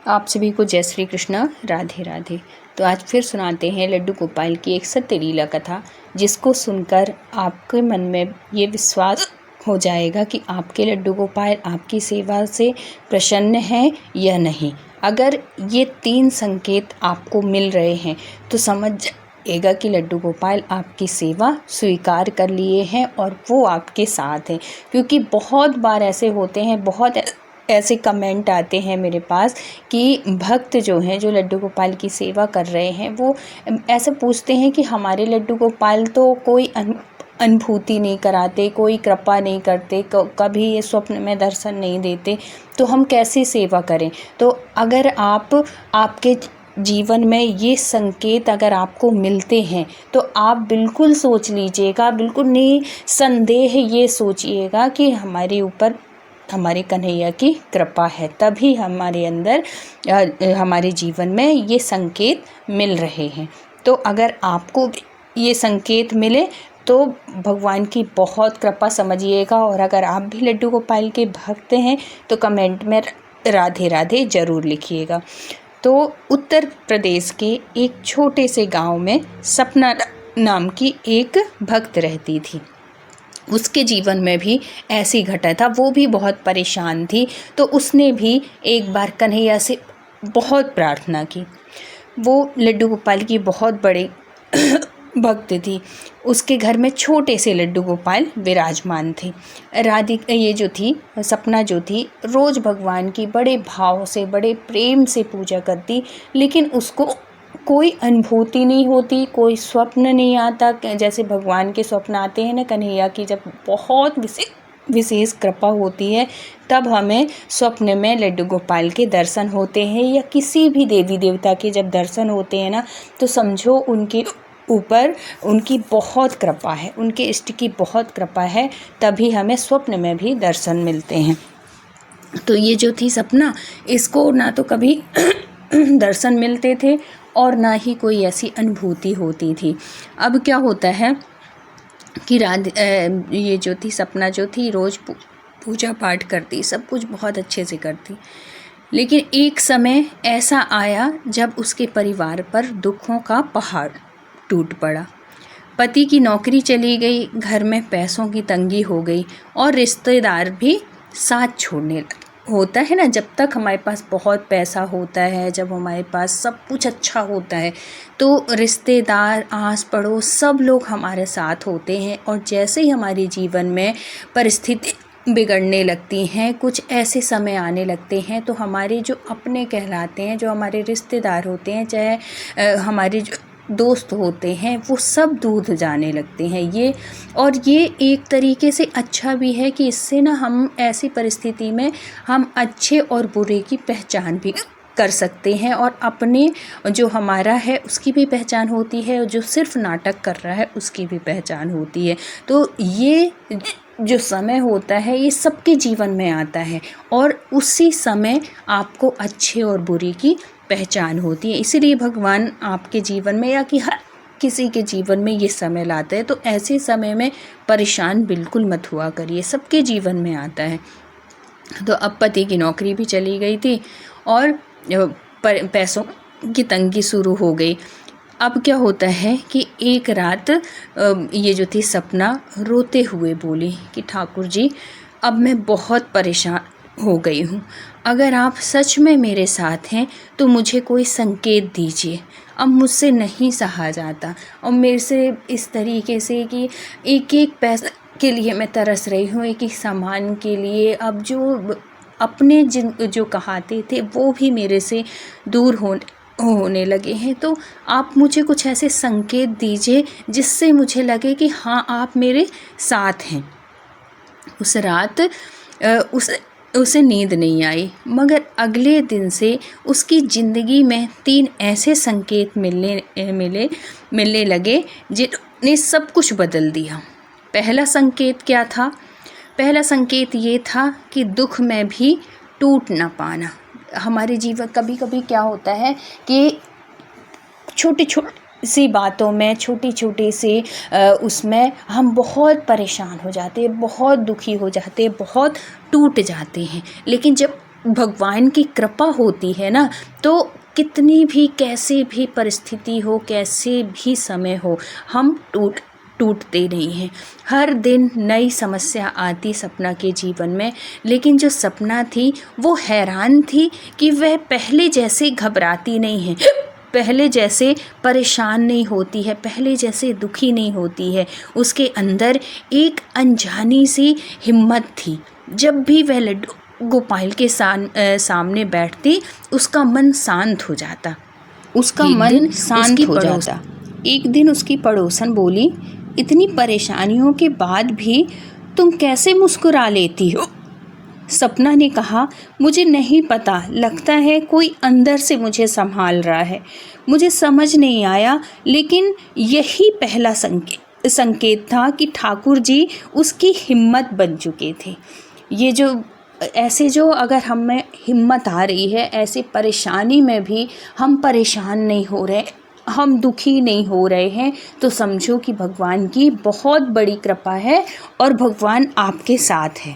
आप सभी को जय श्री कृष्ण, राधे राधे। तो आज फिर सुनाते हैं लड्डू गोपाल की एक सत्य लीला कथा, जिसको सुनकर आपके मन में ये विश्वास हो जाएगा कि आपके लड्डू गोपाल आपकी सेवा से प्रसन्न हैं या नहीं। अगर ये 3 संकेत आपको मिल रहे हैं तो समझ जाइएगा कि लड्डू गोपाल आपकी सेवा स्वीकार कर लिए हैं और वो आपके साथ हैं। क्योंकि बहुत बार ऐसे होते हैं, बहुत ऐसे कमेंट आते हैं मेरे पास कि भक्त जो हैं, जो लड्डू गोपाल की सेवा कर रहे हैं, वो ऐसे पूछते हैं कि हमारे लड्डू गोपाल तो कोई अनुभूति नहीं कराते, कोई कृपा नहीं करते, कभी ये स्वप्न में दर्शन नहीं देते, तो हम कैसे सेवा करें। तो अगर आपके जीवन में ये संकेत अगर आपको मिलते हैं तो आप बिल्कुल सोच लीजिएगा, बिल्कुल निसंदेह ये सोचिएगा कि हमारे ऊपर हमारे कन्हैया की कृपा है, तभी हमारे अंदर हमारे जीवन में ये संकेत मिल रहे हैं। तो अगर आपको ये संकेत मिले तो भगवान की बहुत कृपा समझिएगा। और अगर आप भी लड्डू गोपाल के भक्त हैं तो कमेंट में राधे राधे ज़रूर लिखिएगा। तो उत्तर प्रदेश के एक छोटे से गांव में सपना नाम की एक भक्त रहती थी। उसके जीवन में भी ऐसी घटा था, वो भी बहुत परेशान थी। तो उसने भी एक बार कन्हैया से बहुत प्रार्थना की। वो लड्डू गोपाल की बहुत बड़े भक्त थी। उसके घर में छोटे से लड्डू गोपाल विराजमान थे। ये जो थी सपना जो थी, रोज़ भगवान की बड़े भाव से, बड़े प्रेम से पूजा करती, लेकिन उसको कोई अनुभूति नहीं होती, कोई स्वप्न नहीं आता। जैसे भगवान के स्वप्न आते हैं ना कन्हैया की, जब बहुत विशेष कृपा होती है तब हमें स्वप्न में लड्डू गोपाल के दर्शन होते हैं, या किसी भी देवी देवता के जब दर्शन होते हैं ना, तो समझो उनके ऊपर उनकी बहुत कृपा है, उनके इष्ट की बहुत कृपा है, तभी हमें स्वप्न में भी दर्शन मिलते हैं। तो ये जो थी सपना, इसको ना तो कभी दर्शन मिलते थे और ना ही कोई ऐसी अनुभूति होती थी। अब क्या होता है कि ये जो थी सपना जो थी, रोज़ पूजा पाठ करती, सब कुछ बहुत अच्छे से करती, लेकिन एक समय ऐसा आया जब उसके परिवार पर दुखों का पहाड़ टूट पड़ा। पति की नौकरी चली गई, घर में पैसों की तंगी हो गई और रिश्तेदार भी साथ छोड़ने लगे। होता है ना, जब तक हमारे पास बहुत पैसा होता है, जब हमारे पास सब कुछ अच्छा होता है, तो रिश्तेदार, आस पड़ोस सब लोग हमारे साथ होते हैं। और जैसे ही हमारे जीवन में परिस्थिति बिगड़ने लगती हैं, कुछ ऐसे समय आने लगते हैं, तो हमारे जो अपने कहलाते हैं, जो हमारे रिश्तेदार होते हैं, चाहे हमारे जो दोस्त होते हैं, वो सब दूर जाने लगते हैं। ये एक तरीके से अच्छा भी है कि इससे ना हम ऐसी परिस्थिति में हम अच्छे और बुरे की पहचान भी कर सकते हैं, और अपने जो हमारा है उसकी भी पहचान होती है, और जो सिर्फ नाटक कर रहा है उसकी भी पहचान होती है। तो ये जो समय होता है ये सबके जीवन में आता है, और उसी समय आपको अच्छे और बुरे की पहचान होती है। इसीलिए भगवान आपके जीवन में, या कि हर किसी के जीवन में ये समय लाते हैं। तो ऐसे समय में परेशान बिल्कुल मत हुआ करिए, सबके जीवन में आता है। तो अब पति की नौकरी भी चली गई थी और पैसों की तंगी शुरू हो गई। अब क्या होता है कि एक रात ये जो थी सपना रोते हुए बोली कि ठाकुर जी, अब मैं बहुत परेशान हो गई हूँ। अगर आप सच में मेरे साथ हैं तो मुझे कोई संकेत दीजिए। अब मुझसे नहीं सहा जाता, और मेरे से इस तरीके से कि एक एक पैसा के लिए मैं तरस रही हूँ, एक एक सामान के लिए। अब जो अपने जो कहाते थे वो भी मेरे से दूर होने लगे हैं। तो आप मुझे कुछ ऐसे संकेत दीजिए जिससे मुझे लगे कि हाँ, आप मेरे साथ हैं। उस रात उसे नींद नहीं आई, मगर अगले दिन से उसकी ज़िंदगी में 3 ऐसे संकेत मिलने लगे जिन्होंने सब कुछ बदल दिया। पहला संकेत क्या था? पहला संकेत ये था कि दुख में भी टूट ना पाना। हमारे जीवन कभी कभी क्या होता है कि छोटी सी बातों में, छोटी छोटी सी उसमें हम बहुत परेशान हो जाते हैं, बहुत दुखी हो जाते हैं, बहुत टूट जाते हैं। लेकिन जब भगवान की कृपा होती है ना, तो कितनी भी कैसे भी परिस्थिति हो, कैसे भी समय हो, हम टूटते नहीं हैं। हर दिन नई समस्या आती सपना के जीवन में, लेकिन जो सपना थी वो हैरान थी कि वह पहले जैसे घबराती नहीं है, पहले जैसे परेशान नहीं होती है, पहले जैसे दुखी नहीं होती है। उसके अंदर एक अनजानी सी हिम्मत थी। जब भी वह लड्डू गोपाल के सामने बैठती, उसका मन शांत हो जाता, उसका मन शांत हो जाता। एक दिन उसकी पड़ोसन बोली, इतनी परेशानियों के बाद भी तुम कैसे मुस्कुरा लेती हो? सपना ने कहा, मुझे नहीं पता, लगता है कोई अंदर से मुझे संभाल रहा है। मुझे समझ नहीं आया, लेकिन यही पहला संकेत था कि ठाकुर जी उसकी हिम्मत बन चुके थे। ये जो अगर हमें हिम्मत आ रही है, ऐसे परेशानी में भी हम परेशान नहीं हो रहे, हम दुखी नहीं हो रहे हैं, तो समझो कि भगवान की बहुत बड़ी कृपा है और भगवान आपके साथ है।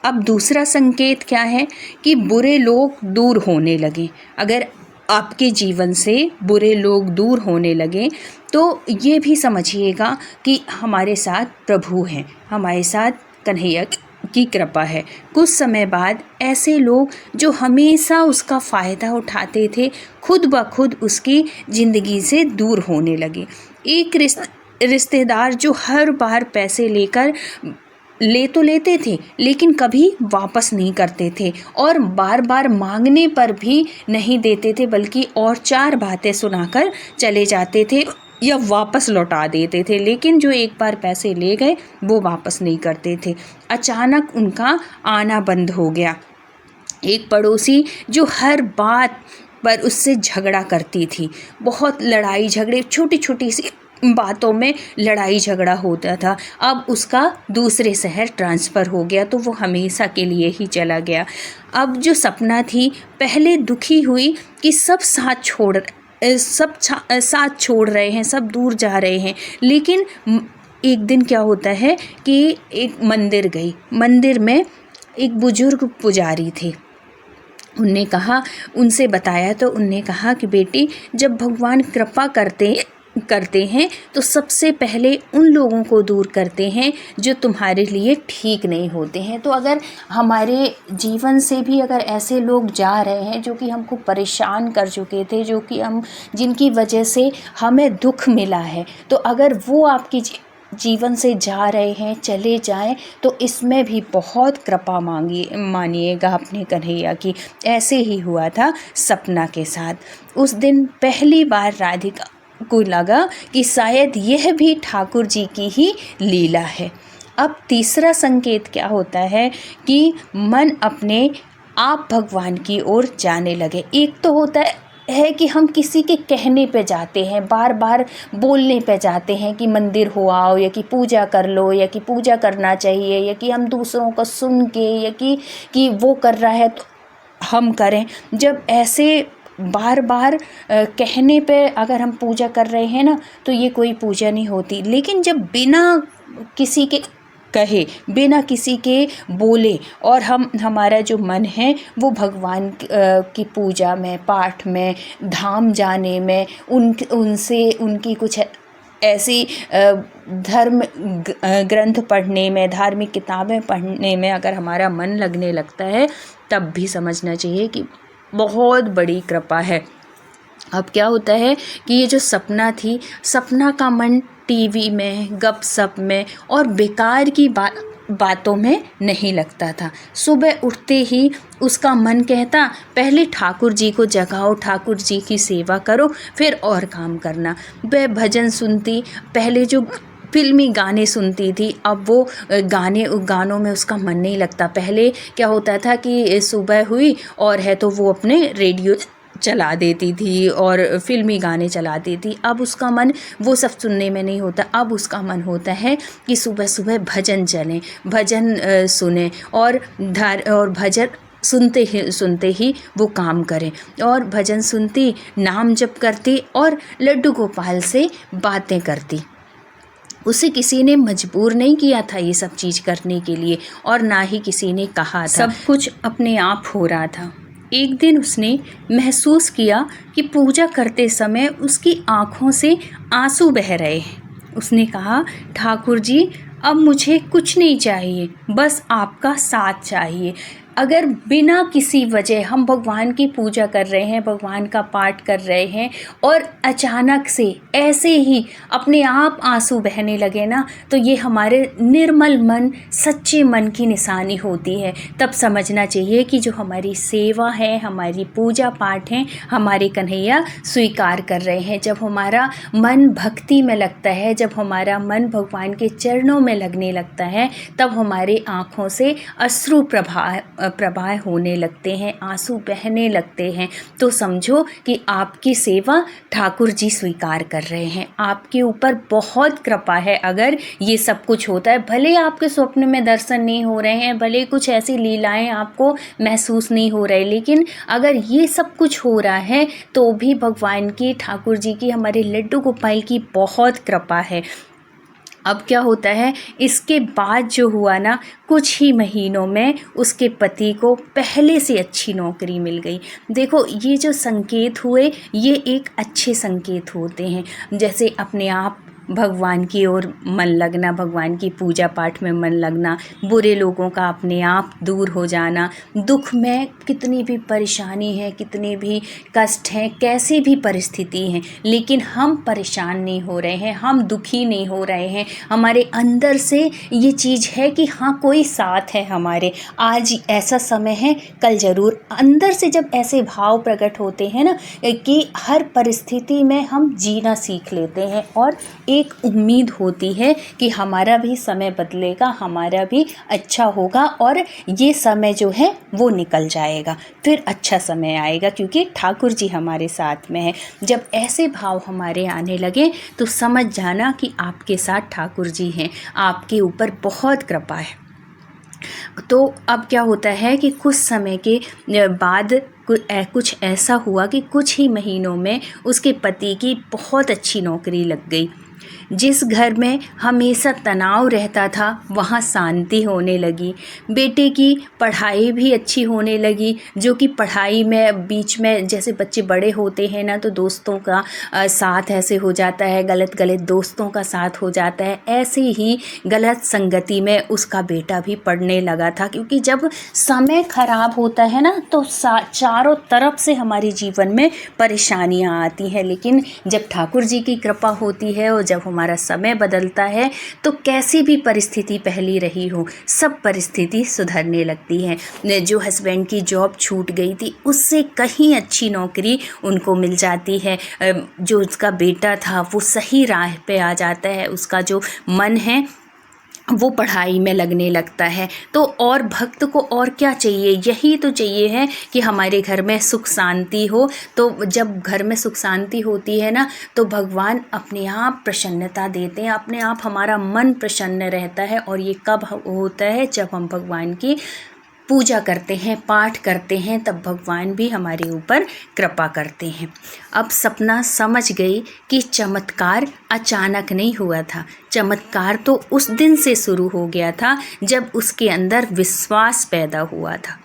अब दूसरा संकेत क्या है कि बुरे लोग दूर होने लगे। अगर आपके जीवन से बुरे लोग दूर होने लगे तो ये भी समझिएगा कि हमारे साथ प्रभु हैं, हमारे साथ कन्हैया की कृपा है। कुछ समय बाद ऐसे लोग जो हमेशा उसका फ़ायदा उठाते थे, खुद ब खुद उसकी ज़िंदगी से दूर होने लगे। एक रिश्तेदार जो हर बार पैसे ले तो लेते थे, लेकिन कभी वापस नहीं करते थे और बार बार मांगने पर भी नहीं देते थे, बल्कि और चार बातें सुनाकर चले जाते थे या वापस लौटा देते थे। लेकिन जो एक बार पैसे ले गए वो वापस नहीं करते थे। अचानक उनका आना बंद हो गया। एक पड़ोसी जो हर बात पर उससे झगड़ा करती थी, बहुत लड़ाई झगड़े, छोटी छोटी सी बातों में लड़ाई झगड़ा होता था। अब उसका दूसरे शहर ट्रांसफ़र हो गया, तो वो हमेशा के लिए ही चला गया। अब जो सपना थी, पहले दुखी हुई कि सब साथ छोड़ रहे हैं, सब दूर जा रहे हैं। लेकिन एक दिन क्या होता है कि एक मंदिर गई, मंदिर में एक बुजुर्ग पुजारी थे। उनसे बताया तो उनने कहा कि बेटी, जब भगवान कृपा करते हैं तो सबसे पहले उन लोगों को दूर करते हैं जो तुम्हारे लिए ठीक नहीं होते हैं। तो अगर हमारे जीवन से भी अगर ऐसे लोग जा रहे हैं जो कि हमको परेशान कर चुके थे, जिनकी वजह से हमें दुख मिला है, तो अगर वो आपकी जीवन से जा रहे हैं, चले जाएं, तो इसमें भी बहुत कृपा मानिएगा अपने कन्हैया की। ऐसे ही हुआ था सपना के साथ। उस दिन पहली बार राधिका को लगा कि शायद यह भी ठाकुर जी की ही लीला है। अब तीसरा संकेत क्या होता है कि मन अपने आप भगवान की ओर जाने लगे। एक तो होता है कि हम किसी के कहने पे जाते हैं, बार बार बोलने पे जाते हैं कि मंदिर हो आओ, या कि पूजा कर लो, या कि पूजा करना चाहिए, या कि हम दूसरों को सुन के, या कि वो कर रहा है तो हम करें। जब ऐसे बार बार कहने पे अगर हम पूजा कर रहे हैं ना, तो ये कोई पूजा नहीं होती। लेकिन जब बिना किसी के कहे, बिना किसी के बोले, और हमारा जो मन है वो भगवान की पूजा में, पाठ में, धाम जाने में, उनसे उनकी कुछ ऐसी धर्म ग्रंथ पढ़ने में, धार्मिक किताबें पढ़ने में अगर हमारा मन लगने लगता है, तब भी समझना चाहिए कि बहुत बड़ी कृपा है। अब क्या होता है कि ये जो सपना थी, सपना का मन टीवी में, गपशप में और बेकार की बातों में नहीं लगता था। सुबह उठते ही उसका मन कहता, पहले ठाकुर जी को जगाओ, ठाकुर जी की सेवा करो, फिर और काम करना। वह भजन सुनती, पहले जो फिल्मी गाने सुनती थी, अब वो गानों में उसका मन नहीं लगता। पहले क्या होता था कि सुबह हुई और है तो वो अपने रेडियो चला देती थी और फिल्मी गाने चलाती थी। अब उसका मन वो सब सुनने में नहीं होता। अब उसका मन होता है कि सुबह सुबह भजन चलें, भजन सुने और भजन सुनते ही वो काम करें। और भजन सुनती, नाम जप करती और लड्डू गोपाल से बातें करती। उसे किसी ने मजबूर नहीं किया था ये सब चीज़ करने के लिए, और ना ही किसी ने कहा था। सब कुछ अपने आप हो रहा था। एक दिन उसने महसूस किया कि पूजा करते समय उसकी आँखों से आंसू बह रहे हैं। उसने कहा, ठाकुर जी, अब मुझे कुछ नहीं चाहिए, बस आपका साथ चाहिए। अगर बिना किसी वजह हम भगवान की पूजा कर रहे हैं, भगवान का पाठ कर रहे हैं, और अचानक से ऐसे ही अपने आप आंसू बहने लगे ना, तो ये हमारे निर्मल मन, सच्चे मन की निशानी होती है। तब समझना चाहिए कि जो हमारी सेवा है, हमारी पूजा पाठ है, हमारे कन्हैया स्वीकार कर रहे हैं। जब हमारा मन भक्ति में लगता है, जब हमारा मन भगवान के चरणों में लगने लगता है, तब हमारे आँखों से अश्रु प्रवाह होने लगते हैं, आंसू बहने लगते हैं। तो समझो कि आपकी सेवा ठाकुर जी स्वीकार कर रहे हैं। आपके ऊपर बहुत कृपा है अगर ये सब कुछ होता है। भले आपके स्वप्न में दर्शन नहीं हो रहे हैं, भले कुछ ऐसी लीलाएं आपको महसूस नहीं हो रही, लेकिन अगर ये सब कुछ हो रहा है तो भी भगवान की, ठाकुर जी की, हमारे लड्डू गोपाल की बहुत कृपा है। अब क्या होता है, इसके बाद जो हुआ ना, कुछ ही महीनों में उसके पति को पहले से अच्छी नौकरी मिल गई। देखो, ये जो संकेत हुए, ये एक अच्छे संकेत होते हैं। जैसे अपने आप भगवान की ओर मन लगना, भगवान की पूजा पाठ में मन लगना, बुरे लोगों का अपने आप दूर हो जाना, दुख में कितनी भी परेशानी है, कितने भी कष्ट हैं, कैसी भी परिस्थिति हैं, लेकिन हम परेशान नहीं हो रहे हैं, हम दुखी नहीं हो रहे हैं। हमारे अंदर से ये चीज़ है कि हाँ, कोई साथ है हमारे, आज ऐसा समय है, कल ज़रूर। अंदर से जब ऐसे भाव प्रकट होते हैं ना, कि हर परिस्थिति में हम जीना सीख लेते हैं, और एक उम्मीद होती है कि हमारा भी समय बदलेगा, हमारा भी अच्छा होगा, और ये समय जो है वो निकल जाएगा, फिर अच्छा समय आएगा, क्योंकि ठाकुर जी हमारे साथ में है। जब ऐसे भाव हमारे आने लगे तो समझ जाना कि आपके साथ ठाकुर जी हैं, आपके ऊपर बहुत कृपा है। तो अब क्या होता है कि कुछ समय के बाद कुछ ऐसा हुआ कि कुछ ही महीनों में उसके पति की बहुत अच्छी नौकरी लग गई। जिस घर में हमेशा तनाव रहता था, वहाँ शांति होने लगी। बेटे की पढ़ाई भी अच्छी होने लगी, जो कि पढ़ाई में बीच में जैसे बच्चे बड़े होते हैं ना, तो दोस्तों का साथ ऐसे हो जाता है, गलत गलत दोस्तों का साथ हो जाता है। ऐसे ही गलत संगति में उसका बेटा भी पढ़ने लगा था, क्योंकि जब समय खराब होता है ना, तो चारों तरफ से हमारे जीवन में परेशानियाँ आती हैं, लेकिन जब ठाकुर जी की कृपा होती है और जब हमारा समय बदलता है, तो कैसी भी परिस्थिति पहली रही हो, सब परिस्थिति सुधरने लगती है। जो हस्बैंड की जॉब छूट गई थी, उससे कहीं अच्छी नौकरी उनको मिल जाती है। जो उसका बेटा था वो सही राह पे आ जाता है, उसका जो मन है वो पढ़ाई में लगने लगता है। तो और भक्त को और क्या चाहिए, यही तो चाहिए है कि हमारे घर में सुख शांति हो। तो जब घर में सुख शांति होती है ना, तो भगवान अपने आप प्रसन्नता देते हैं, अपने आप हमारा मन प्रसन्न रहता है। और ये कब होता है, जब हम भगवान की पूजा करते हैं, पाठ करते हैं, तब भगवान भी हमारे ऊपर कृपा करते हैं। अब सपना समझ गई कि चमत्कार अचानक नहीं हुआ था, चमत्कार तो उस दिन से शुरू हो गया था जब उसके अंदर विश्वास पैदा हुआ था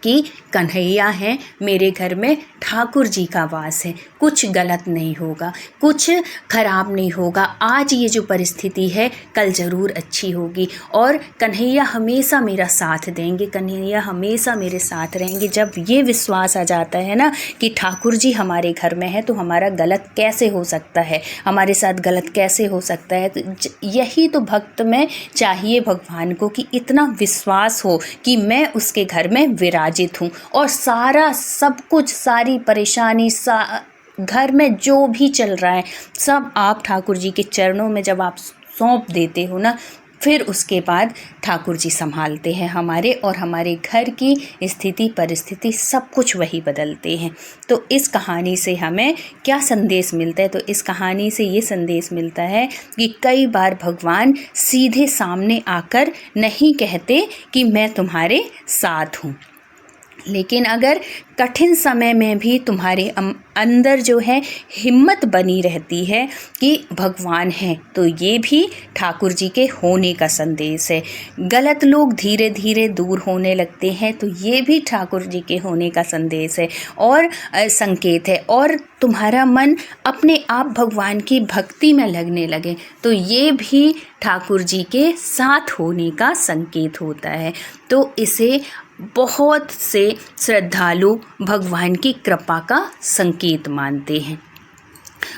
कि कन्हैया है, मेरे घर में ठाकुर जी का वास है, कुछ गलत नहीं होगा, कुछ खराब नहीं होगा। आज ये जो परिस्थिति है, कल ज़रूर अच्छी होगी, और कन्हैया हमेशा मेरा साथ देंगे, कन्हैया हमेशा मेरे साथ रहेंगे। जब ये विश्वास आ जाता है ना कि ठाकुर जी हमारे घर में है, तो हमारा गलत कैसे हो सकता है, हमारे साथ गलत कैसे हो सकता है। तो यही तो भक्त में चाहिए भगवान को, कि इतना विश्वास हो कि मैं उसके घर में विराजित हूँ, और सारा सब कुछ, सारी परेशानी, घर में जो भी चल रहा है, सब आप ठाकुर जी के चरणों में जब आप सौंप देते हो ना, फिर उसके बाद ठाकुर जी संभालते हैं हमारे, और हमारे घर की स्थिति परिस्थिति सब कुछ वही बदलते हैं। तो इस कहानी से हमें क्या संदेश मिलता है, तो इस कहानी से ये संदेश मिलता है कि कई बार भगवान सीधे सामने आकर नहीं कहते कि मैं तुम्हारे साथ हूँ, लेकिन अगर कठिन समय में भी तुम्हारे अंदर जो है हिम्मत बनी रहती है कि भगवान है, तो ये भी ठाकुर जी के होने का संदेश है। गलत लोग धीरे धीरे दूर होने लगते हैं, तो ये भी ठाकुर जी के होने का संदेश है और संकेत है। और तुम्हारा मन अपने आप भगवान की भक्ति में लगने लगे, तो ये भी ठाकुर जी के साथ होने का संकेत होता है। तो इसे बहुत से श्रद्धालु भगवान की कृपा का संकेत मानते हैं।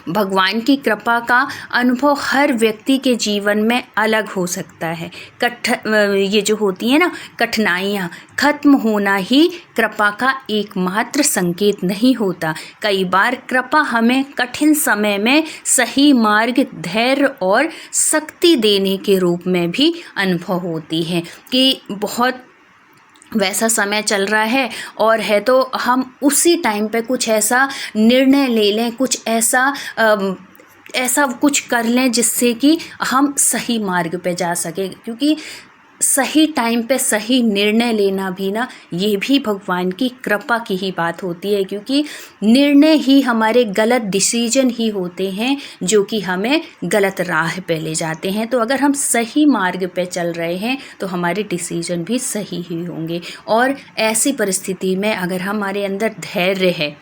भगवान की कृपा का अनुभव हर व्यक्ति के जीवन में अलग हो सकता है। ये जो होती है ना कठिनाइयाँ, खत्म होना ही कृपा का एकमात्र संकेत नहीं होता। कई बार कृपा हमें कठिन समय में सही मार्ग, धैर्य और शक्ति देने के रूप में भी अनुभव होती है कि बहुत वैसा समय चल रहा है और है तो हम उसी टाइम पे कुछ ऐसा निर्णय ले लें, कुछ ऐसा कुछ कर लें जिससे कि हम सही मार्ग पे जा सकें। क्योंकि सही टाइम पे सही निर्णय लेना भी ना, ये भी भगवान की कृपा की ही बात होती है। क्योंकि निर्णय ही हमारे गलत डिसीजन ही होते हैं जो कि हमें गलत राह पे ले जाते हैं। तो अगर हम सही मार्ग पे चल रहे हैं तो हमारे डिसीजन भी सही ही होंगे। और ऐसी परिस्थिति में अगर हमारे अंदर धैर्य है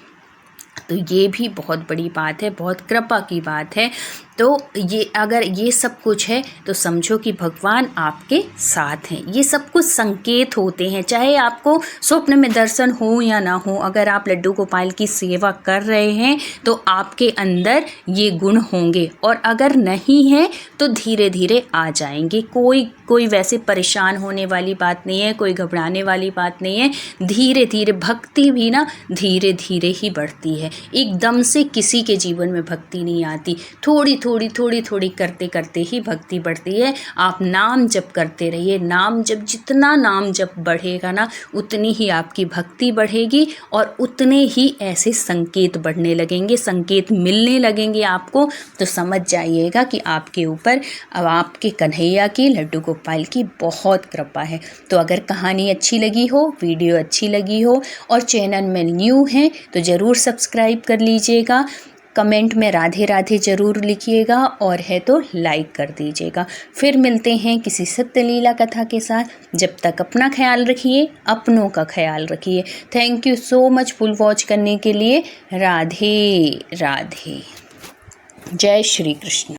तो ये भी बहुत बड़ी बात है, बहुत कृपा की बात है। तो ये अगर ये सब कुछ है तो समझो कि भगवान आपके साथ हैं। ये सब कुछ संकेत होते हैं, चाहे आपको स्वप्न में दर्शन हो या ना हो। अगर आप लड्डू गोपाल की सेवा कर रहे हैं तो आपके अंदर ये गुण होंगे, और अगर नहीं है तो धीरे धीरे आ जाएंगे। कोई वैसे परेशान होने वाली बात नहीं है, कोई घबराने वाली बात नहीं है। धीरे धीरे भक्ति भी ना धीरे धीरे ही बढ़ती है। एकदम से किसी के जीवन में भक्ति नहीं आती, थोड़ी करते करते ही भक्ति बढ़ती है। आप नाम जप करते रहिए, नाम जप, जितना नाम जप बढ़ेगा ना उतनी ही आपकी भक्ति बढ़ेगी और उतने ही ऐसे संकेत बढ़ने लगेंगे, संकेत मिलने लगेंगे आपको। तो समझ जाइएगा कि आपके ऊपर अब आपके कन्हैया की, लड्डू गोपाल की बहुत कृपा है। तो अगर कहानी अच्छी लगी हो, वीडियो अच्छी लगी हो और चैनल में न्यू हैं तो ज़रूर सब्सक्राइब कर लीजिएगा। कमेंट में राधे राधे ज़रूर लिखिएगा और है तो लाइक कर दीजिएगा। फिर मिलते हैं किसी सत्य लीला कथा के साथ। जब तक अपना ख्याल रखिए, अपनों का ख्याल रखिए। Thank you so much full watch करने के लिए। राधे राधे। जय श्री कृष्ण।